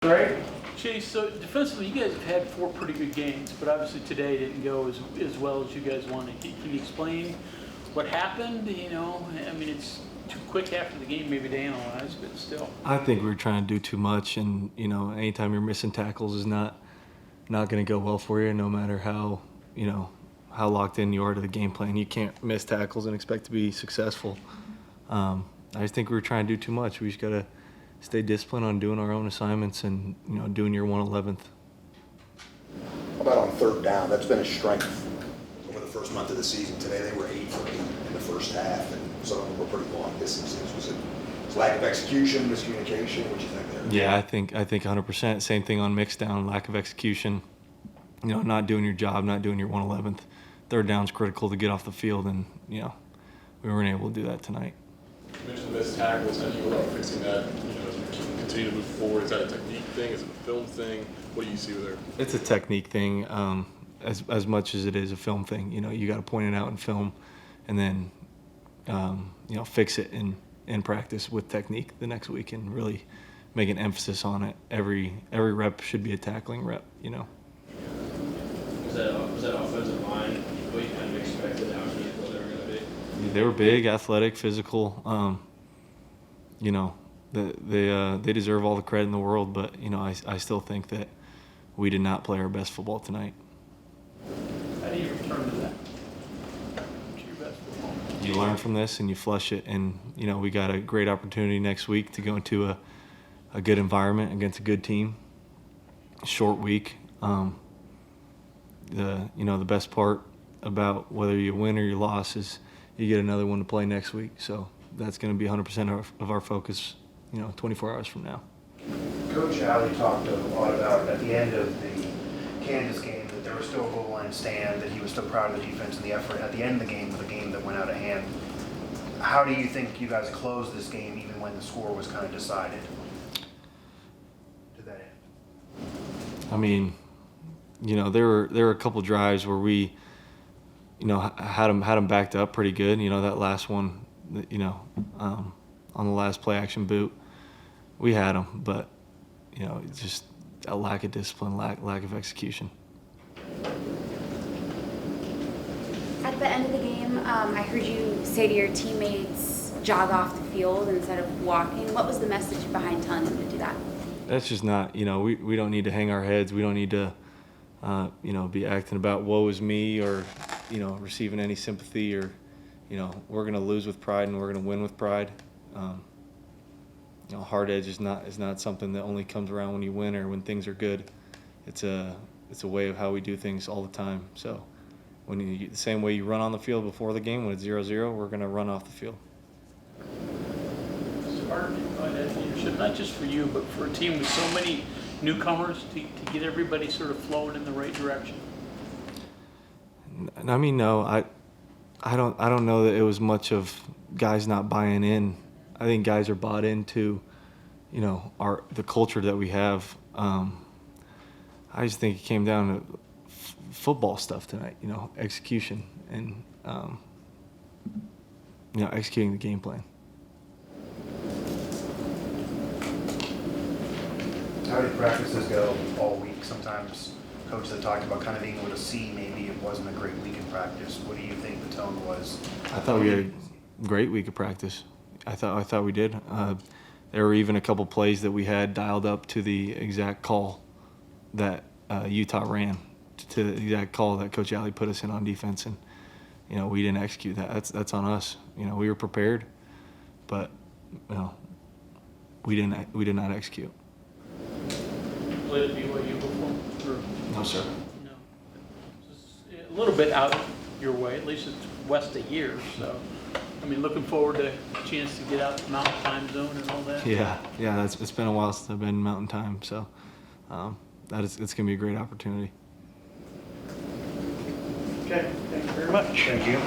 Right? Chase, so defensively, you guys have had 4 pretty good games, but obviously today didn't go as well as you guys wanted. Can you explain what happened? I mean, it's too quick after the game maybe to analyze, but still. I think we were trying to do too much, and anytime you're missing tackles is not going to go well for you, no matter how locked in you are to the game plan. You can't miss tackles and expect to be successful. I just think we were trying to do too much. We just got to stay disciplined on doing our own assignments and doing your 1/11th. How about on third down? That's been a strength over the first month of the season. Today they were 8 for 8 in the first half, and some of them were pretty long distances. Was it lack of execution, miscommunication? What do you think there? Yeah, I think 100%. Same thing on mixed down, lack of execution. Not doing your job, not doing your 1/11th. Third down's critical to get off the field, and we weren't able to do that tonight. You mentioned the missed tackles. How do you go about fixing that? As we continue to move forward, is that a technique thing? Is it a film thing? What do you see there? It's a technique thing, as much as it is a film thing. You got to point it out in film, and then fix it in practice with technique the next week, and really make an emphasis on it. Every rep should be a tackling rep. Was that offensive line what you kind of expected how many they were going to be? They were big, athletic, physical. They deserve all the credit in the world, but I still think that we did not play our best football tonight. How do you return to that? To your best football? You learn from this and you flush it, and we got a great opportunity next week to go into a good environment against a good team. Short week. The best part about whether you win or you lost is you get another one to play next week. So that's going to be 100% of our focus, 24 hours from now. Coach Alley talked a lot about at the end of the Kansas game that there was still a goal line stand, that he was still proud of the defense and the effort at the end of the game with a game that went out of hand. How do you think you guys closed this game even when the score was kind of decided to that end? I mean, there were a couple drives where we, had them backed up pretty good. That last one, on the last play action boot, we had them, but it's just a lack of discipline, lack of execution. At the end of the game, I heard you say to your teammates, jog off the field instead of walking. What was the message behind telling them to do that? That's just not, we don't need to hang our heads. We don't need to, be acting about woe is me or, receiving any sympathy or, we're going to lose with pride and we're going to win with pride. Hard edge is not something that only comes around when you win or when things are good. It's a way of how we do things all the time. So the same way you run on the field before the game when it's 0-0, we're going to run off the field. It's hard to find that leadership, not just for you, but for a team with so many newcomers to get everybody sort of flowing in the right direction. I mean, no, I don't know that it was much of guys not buying in. I think guys are bought into, the culture that we have. I just think it came down to football stuff tonight. Execution and executing the game plan. How did practices go all week? Sometimes coaches have talked about kind of being able to see maybe it wasn't a great week in practice. What do you think the tone was? I thought we had a great week of practice. I thought we did. There were even a couple plays that we had dialed up to the exact call that Utah ran, to the exact call that Coach Alley put us in on defense, and we didn't execute that. That's on us. We were prepared, but we did not execute. Played at BYU before? No, sir. No. Just a little bit out your way, at least it's west of here, so. I mean, looking forward to a chance to get out to Mountain Time Zone and all that. Yeah. It's been a while since I've been in Mountain Time, so it's going to be a great opportunity. Okay, thank you very much. Thank you.